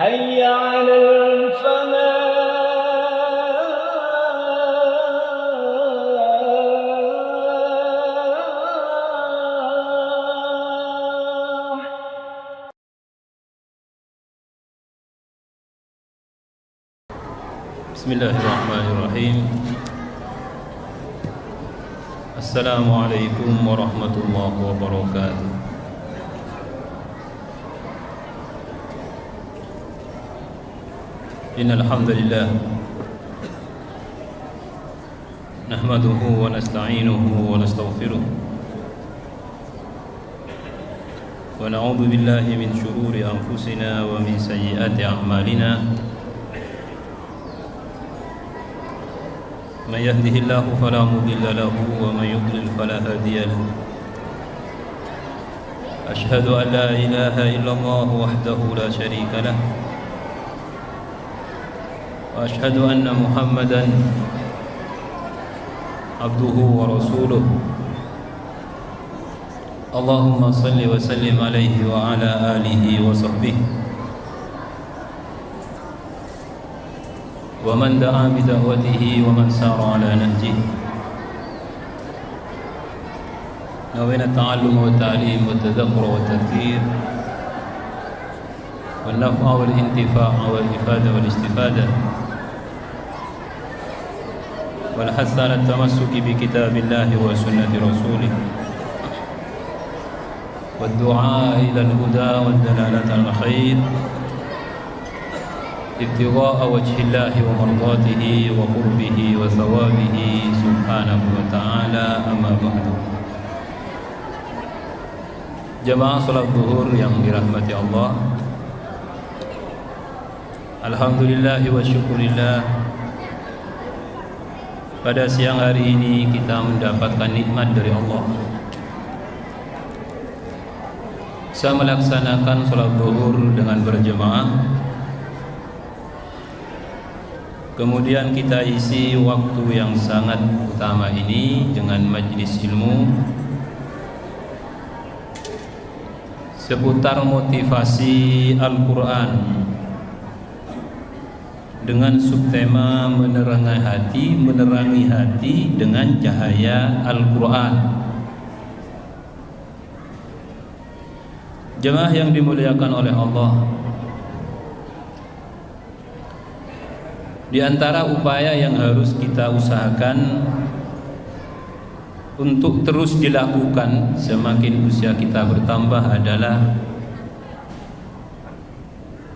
حي على الفلاح. Bismillahirrahmanirrahim. Assalamualaikum warahmatullahi wabarakatuh. Innal hamdalillah nahmaduhu wa nasta'inuhu wa nastaghfiruh wa na'udzu billahi min shururi anfusina wa min sayyiati a'malina. من يهده الله فلا مضل له ومن يضلل فلا هادي له. أشهد أن لا إله إلا الله وحده لا شريك له وأشهد أن محمدا عبده ورسوله. اللهم صل وسلم عليه وعلى آله وصحبه ومن دعا بدعوته ومن سار على نهجه. نوينا التعلم والتعليم والتذكر والتذكير والنفع والانتفاع والإفادة والاستفادة والحث على التمسك بكتاب الله وسنة رسوله والدعاء إلى الهدى والدلالة على الخير ابتغاء وجه الله ومرضاته وقربه وثوابه سبحانه وتعالى. أما بعد. Jamaah salat zuhur yang dirahmati Allah, alhamdulillah wa syukurillah, pada siang hari ini kita mendapatkan nikmat dari Allah. Saya melaksanakan salat zuhur dengan berjemaah. Kemudian kita isi waktu yang sangat utama ini dengan majlis ilmu seputar motivasi Al-Quran dengan subtema menerangi hati dengan cahaya Al-Quran. Jemaah yang dimuliakan oleh Allah, di antara upaya yang harus kita usahakan untuk terus dilakukan semakin usia kita bertambah adalah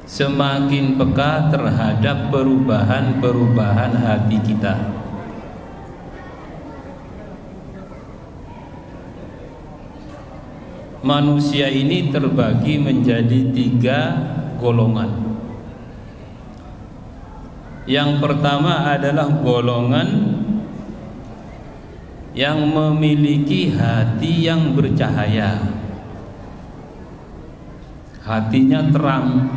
semakin peka terhadap perubahan hati kita. Manusia ini terbagi menjadi 3 golongan. Yang pertama adalah golongan yang memiliki hati yang bercahaya, hatinya terang.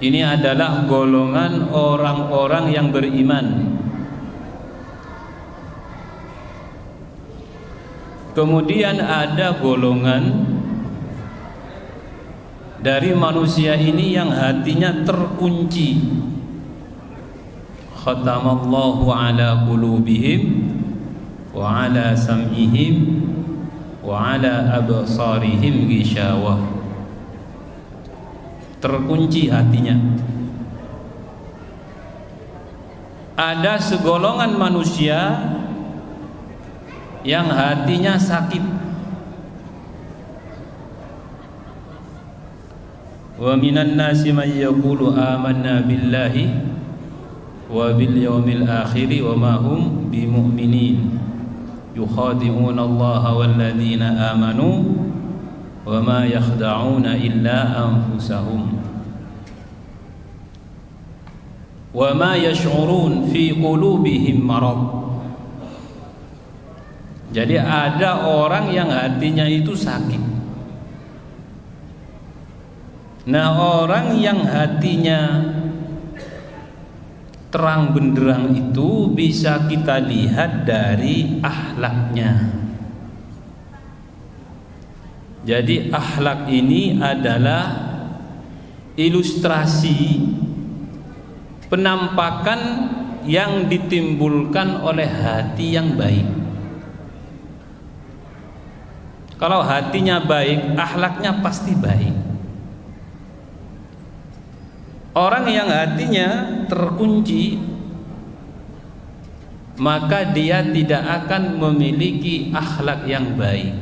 Ini adalah golongan orang-orang yang beriman. Kemudian ada golongan dari manusia ini yang hatinya terkunci. Khatamallahu ala qulubihim wa ala sam'ihim wa ala absarihim ghishawah. Terkunci hatinya. Ada segolongan manusia yang hatinya sakit. Wa minan nasi man yaqulu amanna billahi wa bil yawmil akhir wa ma hum bimu'minin yukhadi'una Allah wal ladzina amanu wa ma yakhda'una illa anfusahum wa ma yash'urun fi qulubihim marad. Jadi ada orang yang hatinya itu sakit. Nah, orang yang hatinya terang benderang itu bisa kita lihat dari akhlaknya. Jadi akhlak ini adalah ilustrasi penampakan yang ditimbulkan oleh hati yang baik. Kalau hatinya baik, akhlaknya pasti baik. Orang yang hatinya terkunci, maka dia tidak akan memiliki akhlak yang baik,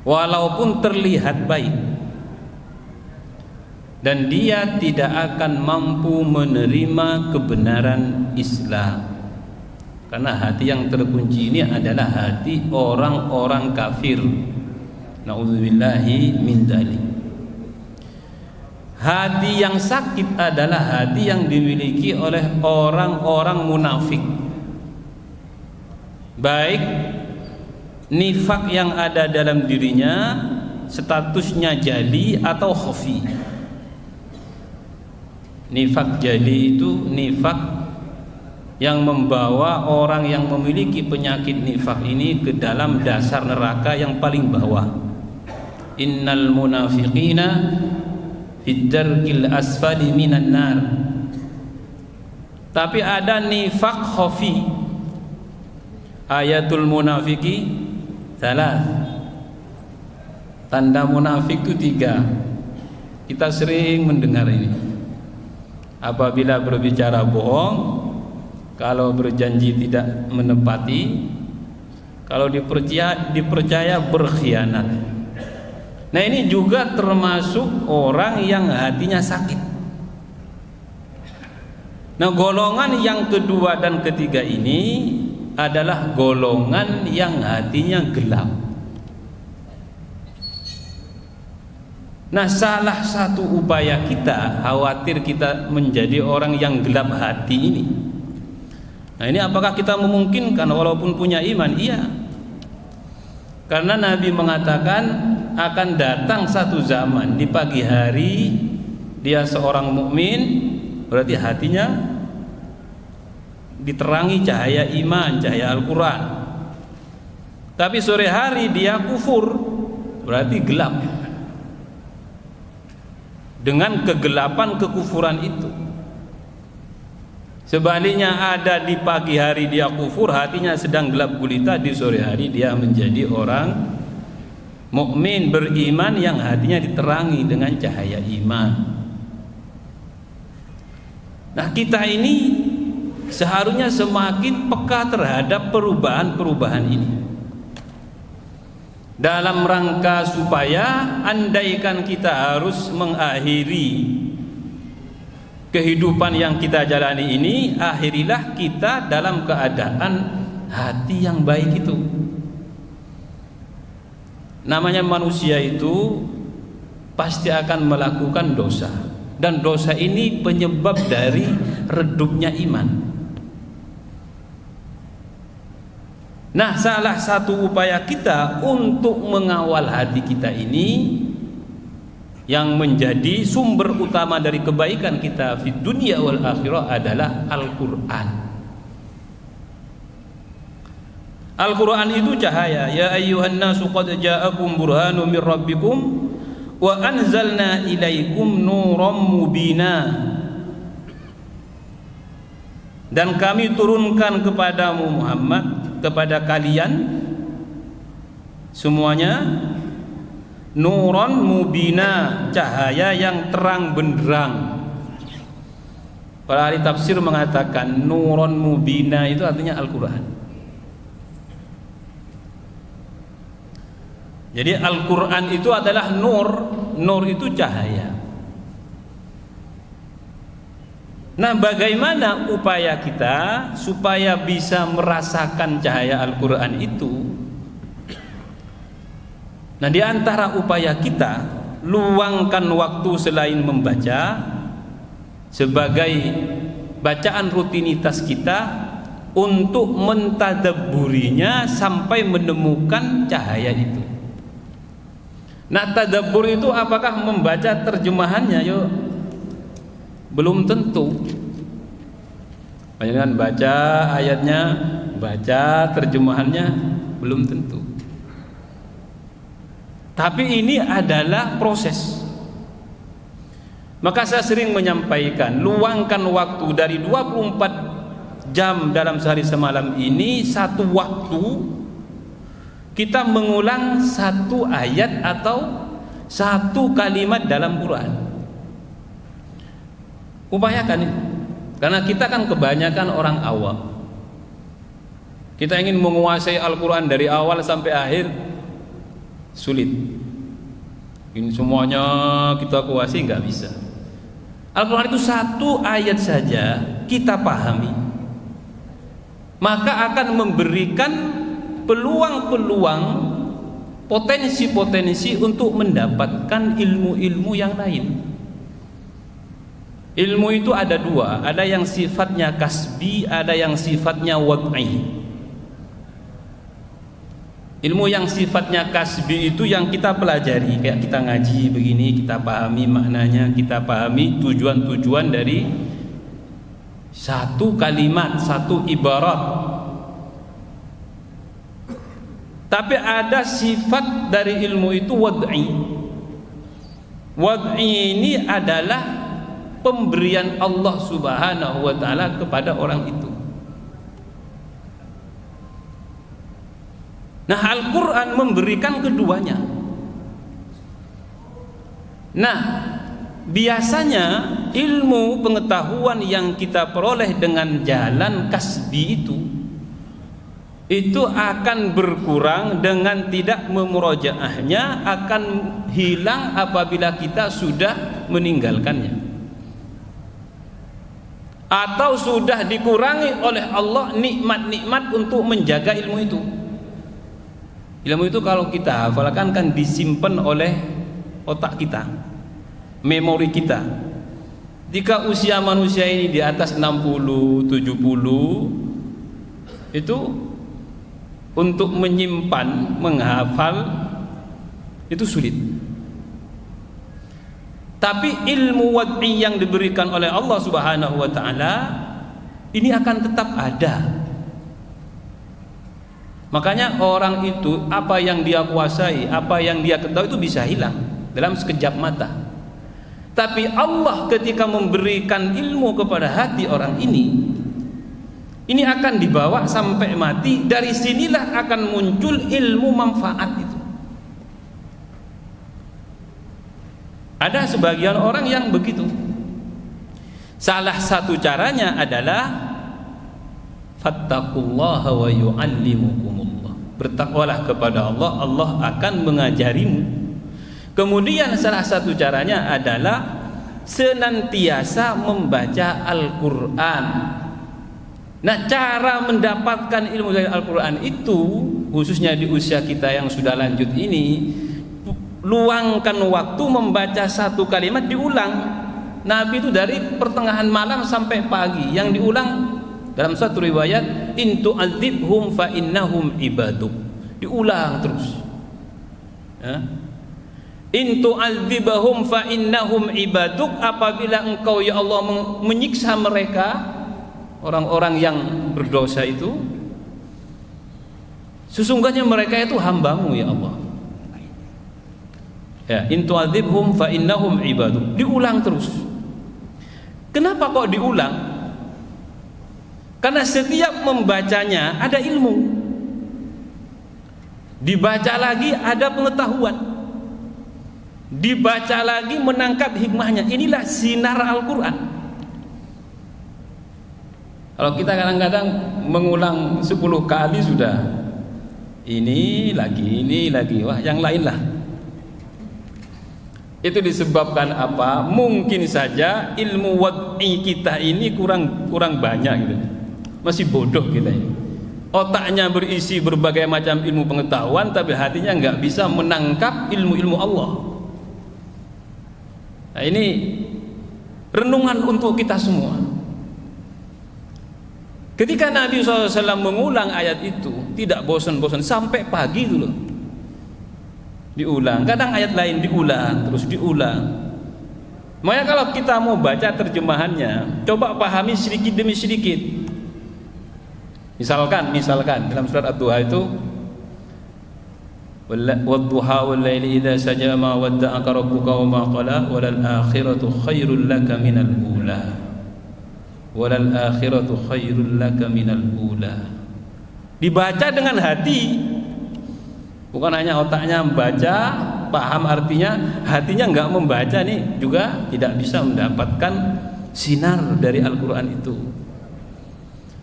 walaupun terlihat baik, dan dia tidak akan mampu menerima kebenaran Islam. Karena hati yang terkunci ini adalah hati orang-orang kafir. Na'udzubillahi min dzalik. Hati yang sakit adalah hati yang dimiliki oleh orang-orang munafik. Baik nifak yang ada dalam dirinya statusnya jali atau khafi. Nifak jali itu nifak yang membawa orang yang memiliki penyakit nifak ini ke dalam dasar neraka yang paling bawah. Innal munafiqina fid darkil asfali minan nar. Tapi ada nifak khafi. Ayatul munafiki salah. Tanda munafik itu 3. Kita sering mendengar ini. Apabila berbicara bohong, kalau berjanji tidak menepati, kalau dipercaya berkhianat. Nah, ini juga termasuk orang yang hatinya sakit. Nah, golongan yang kedua dan ketiga ini adalah golongan yang hatinya gelap. Nah, salah satu upaya kita, khawatir kita menjadi orang yang gelap hati ini. Nah, ini apakah kita memungkinkan walaupun punya iman? Iya. Karena Nabi mengatakan akan datang satu zaman di pagi hari dia seorang mukmin, berarti hatinya diterangi cahaya iman, cahaya Al-Quran. Tapi sore hari dia kufur, berarti gelap. Dengan kegelapan kekufuran itu. Sebaliknya ada di pagi hari dia kufur, hatinya sedang gelap gulita, di sore hari dia menjadi orang mukmin beriman yang hatinya diterangi dengan cahaya iman. Nah, kita ini seharusnya semakin peka terhadap perubahan-perubahan ini. Dalam rangka supaya andaikan kita harus mengakhiri kehidupan yang kita jalani ini, akhirilah kita dalam keadaan hati yang baik itu. Namanya manusia itu pasti akan melakukan dosa, dan dosa ini penyebab dari redupnya iman. Nah, salah satu upaya kita untuk mengawal hati kita ini, yang menjadi sumber utama dari kebaikan kita di dunia wal akhirah, adalah Al-Quran. Al-Quran itu cahaya. Ya ayyuhan nasu qad ja'akum burhanun min rabbikum wa anzalna ilaikum nuram mubina. Dan kami turunkan kepadamu Muhammad, kepada kalian semuanya, nuron mubina, cahaya yang terang benderang. Para ahli tafsir mengatakan nuron mubina itu artinya Al-Quran. Jadi Al-Quran itu adalah nur. Nur itu cahaya. Nah, bagaimana upaya kita supaya bisa merasakan cahaya Al-Quran itu? Nah, di antara upaya kita, luangkan waktu selain membaca sebagai bacaan rutinitas kita untuk mentadabburinya sampai menemukan cahaya itu. Nah, tadabbur itu apakah membaca terjemahannya? Yuk, belum tentu. Jangan baca ayatnya, baca terjemahannya, belum tentu. Tapi ini adalah proses. Maka saya sering menyampaikan, luangkan waktu dari 24 jam dalam sehari semalam ini, satu waktu kita mengulang satu ayat atau satu kalimat dalam Quran. Upayakan itu. Karena kita kan kebanyakan orang awam. Kita ingin menguasai Al-Quran dari awal sampai akhir, sulit. Ini semuanya kita kuasai, nggak bisa. Al-Quran itu satu ayat saja kita pahami, maka akan memberikan peluang-peluang, potensi-potensi untuk mendapatkan ilmu-ilmu yang lain. Ilmu itu ada dua, ada yang sifatnya kasbi, ada yang sifatnya wad'i. Ilmu yang sifatnya kasbi itu yang kita pelajari, kayak kita ngaji begini, kita pahami maknanya, kita pahami tujuan-tujuan dari satu kalimat, satu ibarat. Tapi ada sifat dari ilmu itu wad'i. Wad'i ini adalah pemberian Allah Subhanahu wa ta'ala kepada orang itu. Nah, Al-Quran memberikan keduanya. Nah, biasanya ilmu pengetahuan yang kita peroleh dengan jalan kasbi itu akan berkurang dengan tidak memurojaahnya, akan hilang apabila kita sudah meninggalkannya, atau sudah dikurangi oleh Allah nikmat-nikmat untuk menjaga ilmu itu. Ilmu itu kalau kita hafalkan kan disimpan oleh otak kita, memori kita. Jika usia manusia ini di atas 60, 70, itu untuk menyimpan, menghafal itu sulit. Tapi ilmu wad'i yang diberikan oleh Allah Subhanahu wa ta'ala ini akan tetap ada. Makanya orang itu apa yang dia kuasai, apa yang dia ketahui itu bisa hilang dalam sekejap mata. Tapi Allah ketika memberikan ilmu kepada hati orang ini akan dibawa sampai mati. Dari sinilah akan muncul ilmu manfaat itu. Ada sebagian orang yang begitu. Salah satu caranya adalah fattaqullaha wa yu'allimukumullah. Bertakwalah kepada Allah, Allah akan mengajarimu. Kemudian salah satu caranya adalah senantiasa membaca Al-Quran. Nah, cara mendapatkan ilmu dari Al-Quran itu, khususnya di usia kita yang sudah lanjut ini, luangkan waktu membaca satu kalimat diulang. Nabi itu dari pertengahan malam sampai pagi, yang diulang dalam satu riwayat, in tu'adzibhum fa innahum ibaduk. Diulang terus. Ya. In tu'adzibhum fa innahum ibaduk, apabila engkau ya Allah menyiksa mereka, orang-orang yang berdosa itu, sesungguhnya mereka itu hambamu ya Allah. Ya, in tu'adzibhum fa innahum ibaduk. Diulang terus. Kenapa kok diulang? Karena setiap membacanya ada ilmu, dibaca lagi ada pengetahuan, dibaca lagi menangkap hikmahnya. Inilah sinar Al-Quran. Kalau kita kadang-kadang mengulang 10 kali sudah ini lagi, wah yang lain lah. Itu disebabkan apa? Mungkin saja ilmu wad'i kita ini kurang banyak gitu. Masih bodoh kita ini. Otaknya berisi berbagai macam ilmu pengetahuan, tapi hatinya nggak bisa menangkap ilmu-ilmu Allah. Nah, ini renungan untuk kita semua. Ketika Nabi SAW mengulang ayat itu, tidak bosan-bosan sampai pagi itu loh. Diulang, kadang ayat lain diulang, terus diulang. Makanya kalau kita mau baca terjemahannya, coba pahami sedikit demi sedikit. Misalkan dalam surat Ad-Duha itu wadduha wal laili idza saja ma wadda'aka rabbuka wa ma qala walal akhiratu khairul laka minal ula walal akhiratu khairul laka minal ula. Dibaca dengan hati, bukan hanya otaknya membaca, paham artinya, hatinya enggak membaca nih juga tidak bisa mendapatkan sinar dari Al-Quran itu.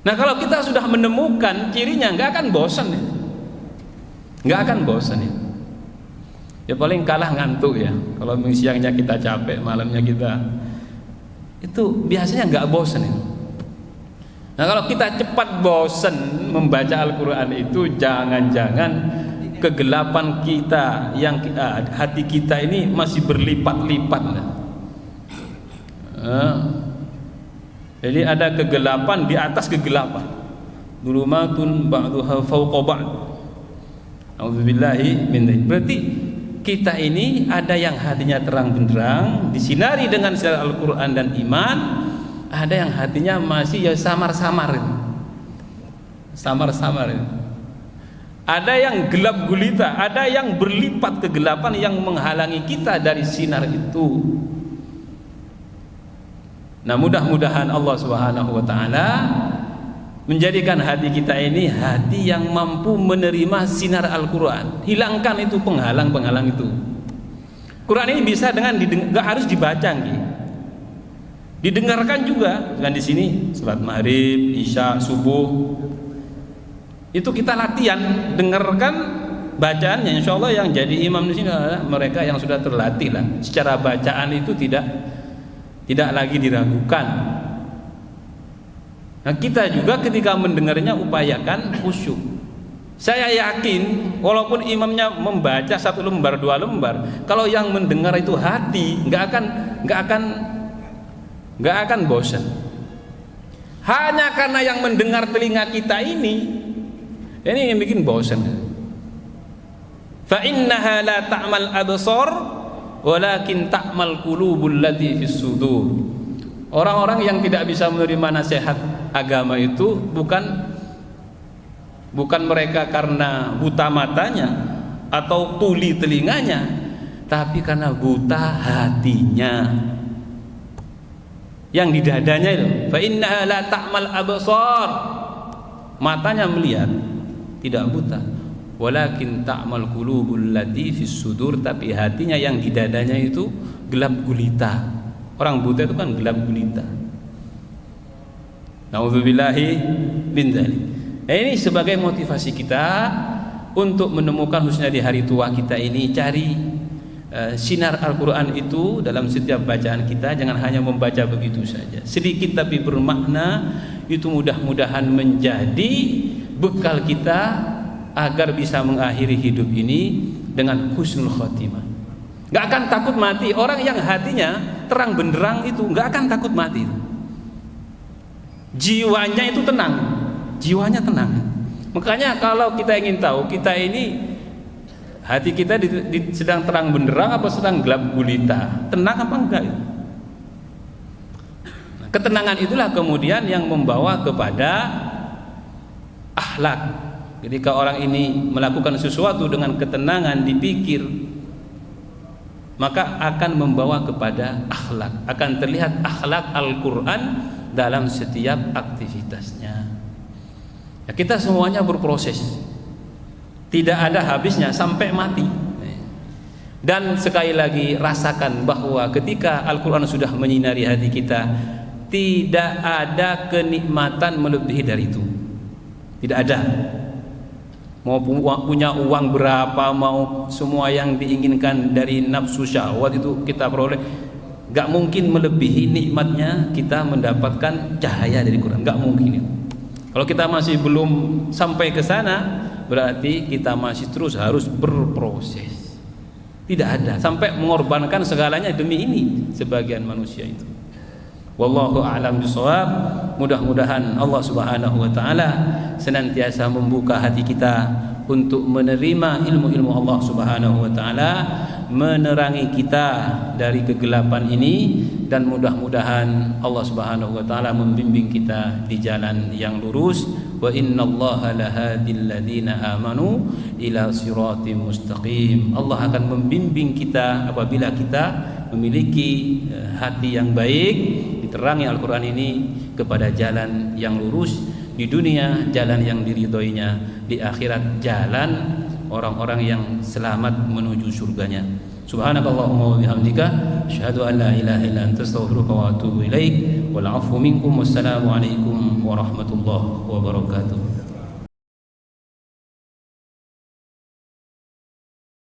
Nah, kalau kita sudah menemukan cirinya, enggak akan bosan ya. Nggak akan bosan ya. Ya paling kalah ngantuk ya. Kalau siangnya kita capek, malamnya kita itu biasanya nggak bosan ya. Nah, kalau kita cepat bosan membaca Al-Quran itu, jangan-jangan kegelapan kita yang hati kita ini masih berlipat-lipat. Jadi ada kegelapan di atas kegelapan. Dulumatun ba'duha fawqa ba'd. Auzubillahi min dzalik. Berarti kita ini ada yang hatinya terang benderang, disinari dengan sinar Al-Quran dan iman, ada yang hatinya masih ya samar-samar, samar-samar. Ada yang gelap gulita, ada yang berlipat kegelapan yang menghalangi kita dari sinar itu. Nah, mudah-mudahan Allah Subhanahu wa taala menjadikan hati kita ini hati yang mampu menerima sinar Al-Quran. Hilangkan itu penghalang-penghalang itu. Quran ini bisa dengan nggak harus dibaca, didengarkan juga. Dan di sini salat maghrib, isya, subuh itu kita latihan, dengarkan bacaannya. Insya Allah yang jadi imam di sini adalah mereka yang sudah terlatih lah. Secara bacaan itu tidak lagi diragukan. Nah, kita juga ketika mendengarnya upayakan khusyuk. Saya yakin walaupun imamnya membaca 1 lembar 2 lembar, kalau yang mendengar itu hati, nggak akan bosan. Hanya karena yang mendengar telinga kita ini yang bikin bosan. Fa innaha la ta'mal absar walakin ta'mal qulubul lati fis sudur. Orang-orang yang tidak bisa menerima nasihat agama itu bukan mereka karena buta matanya atau tuli telinganya, tapi karena buta hatinya. Yang di dadanya itu, fa innaha la ta'mal absar. Matanya melihat, tidak buta. Walakin ta'mal qulubul lati fis sudur, tapi hatinya yang di dadanya itu gelap gulita. Orang buta itu kan gelap gulita. Nauzubillahi min dzalik. Nah, ini sebagai motivasi kita untuk menemukan khususnya di hari tua kita ini, cari sinar Al-Quran itu dalam setiap bacaan kita. Jangan hanya membaca begitu saja, sedikit tapi bermakna. Itu mudah-mudahan menjadi bekal kita agar bisa mengakhiri hidup ini dengan husnul khotimah. Gak akan takut mati. Orang yang hatinya terang benderang itu gak akan takut mati. Jiwanya itu tenang, jiwanya tenang. Makanya kalau kita ingin tahu kita ini hati kita sedang terang benderang apa sedang gelap gulita, tenang apa enggak. Nah, ketenangan itulah kemudian yang membawa kepada akhlak. Ketika orang ini melakukan sesuatu dengan ketenangan dipikir, maka akan membawa kepada akhlak, akan terlihat akhlak Al-Quran dalam setiap aktivitasnya. Ya, kita semuanya berproses, tidak ada habisnya sampai mati. Dan sekali lagi rasakan bahwa ketika Al-Quran sudah menyinari hati kita, tidak ada kenikmatan melebihi dari itu. Tidak ada. Mau punya uang berapa, mau semua yang diinginkan dari nafsu syahwat itu kita peroleh, gak mungkin melebihi nikmatnya kita mendapatkan cahaya dari Quran. Gak mungkin. Kalau kita masih belum sampai ke sana, berarti kita masih terus harus berproses. Tidak ada sampai mengorbankan segalanya demi ini sebagian manusia itu. Wallahu a'lam bishawab. Mudah-mudahan Allah Subhanahu wa taala senantiasa membuka hati kita untuk menerima ilmu-ilmu Allah Subhanahu wa taala, menerangi kita dari kegelapan ini, dan mudah-mudahan Allah Subhanahu wa taala membimbing kita di jalan yang lurus. wa innallaha lahadil ladzina amanu ila siratim mustaqim. Allah akan membimbing kita apabila kita memiliki hati yang baik, diterangi Al-Quran ini kepada jalan yang lurus, di dunia jalan yang diridhoinya, di akhirat jalan orang-orang yang selamat menuju surganya. Subhanakallahumma wa bihamdika asyhadu an la ilaha illa anta astaghfiruka wa atubu ilaik. Wal 'afwu minkum wassalamu alaikum warahmatullahi wabarakatuh.